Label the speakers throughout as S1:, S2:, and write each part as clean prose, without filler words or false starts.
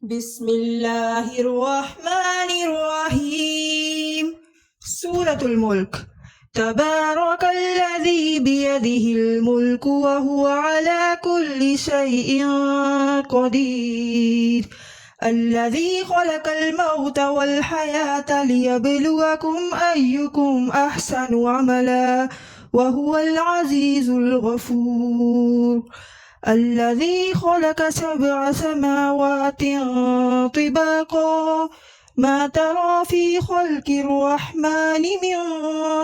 S1: بسم الله الرحمن الرحيم. سورة الملك. تبارك الذي بيده الملك وهو على كل شيء قدير، الذي خلق الموت والحياة ليبلوكم أيكم أحسن عملا وهو العزيز الغفور، الذي خلق 7 سماوات طباقا ما ترى في خلق الرحمن من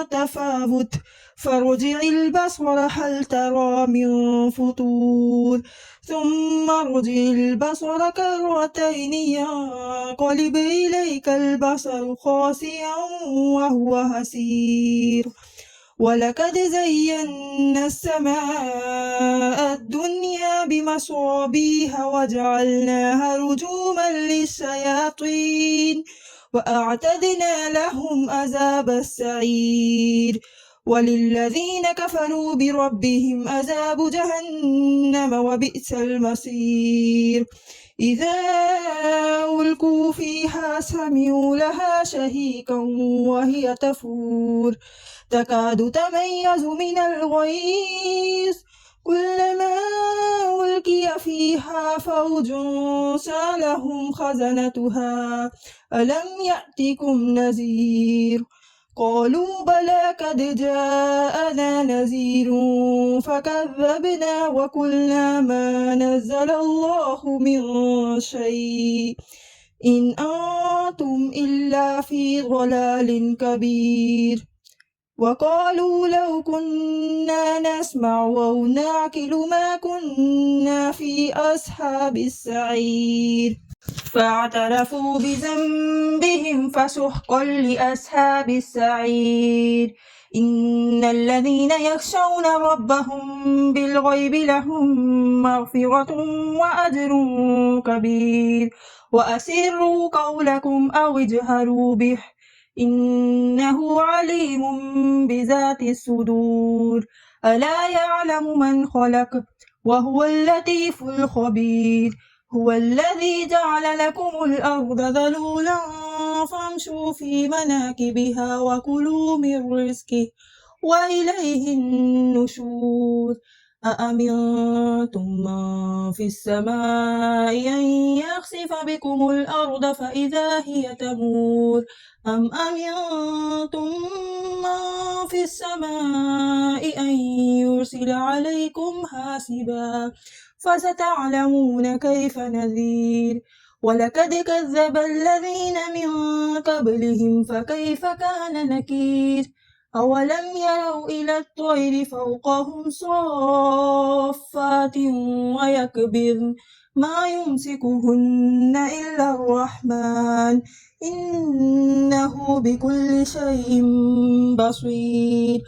S1: تفاوت فارجع البصر هل ترى من فطور ثم ارجع البصر كرتين ينقلب إليك البصر خاسئا وهو حسير، ولقد زينا السماء الدنيا بمصابيح وجعلناها رجوما للشياطين وأعتدنا لهم عذاب السعير، وللذين كفروا بربهم عذاب جهنم وبئس المصير. إذا ألقوا فيها سمعوا لها شهيقا وهي تفور تكاد تميز من الغيظ كلما ألقي فيها فوج سألهم خزنتها ألم يأتكم نذير قالوا بلى قد جاءنا نذير فكذبنا وقلنا ما نزل الله من شيء إن أنتم إلا في ضلال كبير. وقالوا لو كنا نسمع أو نعقل ما كنا في أصحاب السعير، فاعترفوا بذنبهم فسحقا لأصحاب السعير. إن الذين يخشون ربهم بالغيب لهم مغفرة وأجر كبير. وأسروا قولكم أو اجهروا به إنه عليم بذات الصدور. ألا يعلم من خلق وهو اللطيف الخبير. هو الذي جعل لكم الأرض ذلولا فامشوا في مناكبها وكلوا من رزقه وإليه النشور. أأمنتم من في السماء أن يخسف بكم الأرض فإذا هي تمور أم أمنتم من في السماء أن يرسل عليكم حاسبا فستعلمون كيف نذير. ولقد كذب الذين من قبلهم فكيف كان نكير. أولم يروا إلى الطير فوقهم صافات ويكبر ما يمسكهن إلا الرحمن إنه بكل شيء بصير.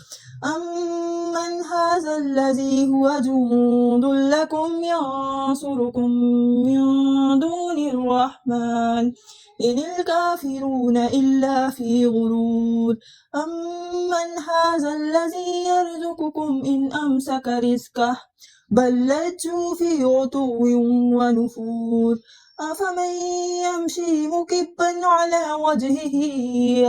S1: أمن هذا الذي هو جند لكم ينصركم من دون الرحمن إن الكافرون إلا في غرور. أمن هذا الذي يرزقكم إن أمسك رزقه بل لجوا في عتو ونفور. أفمن يمشي مكبا على وجهه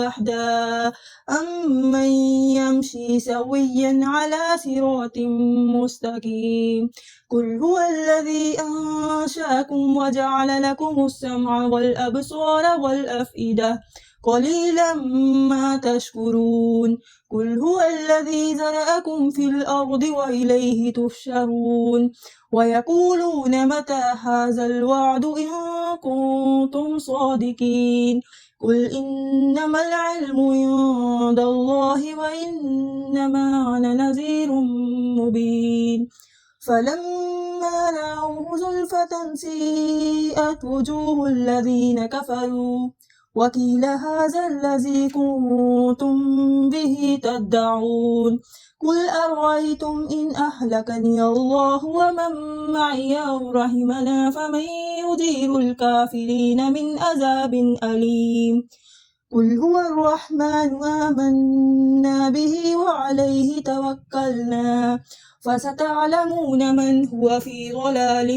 S1: أهدى أمن يمشي سويا على صراط مستقيم. قل هو الذي أنشأكم وجعل لكم السمع والأبصار والأفئدة قليلا ما تشكرون. قل هو الذي ذرأكم في الأرض وإليه تحشرون. ويقولون متى هذا الوعد إن كنتم صادقين. قل إنما العلم عند الله وإنما أنا نذير مبين. فلما رأوه زلفة سيئت وجوه الذين كفروا وقيل هذا الذي كنتم به تدعون. قل أرأيتم إن أهلكني الله ومن معي أو رحمنا فمن يجير الكافرين من عذاب أليم. قل هو الرحمن آمنا به وعليه توكلنا فستعلمون من هو في ضلال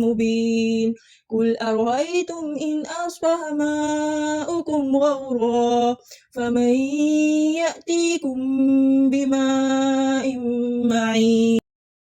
S1: مبين قل أرأيتم إن أصبح ماؤكم غورا فمن يأتيكم بماء معين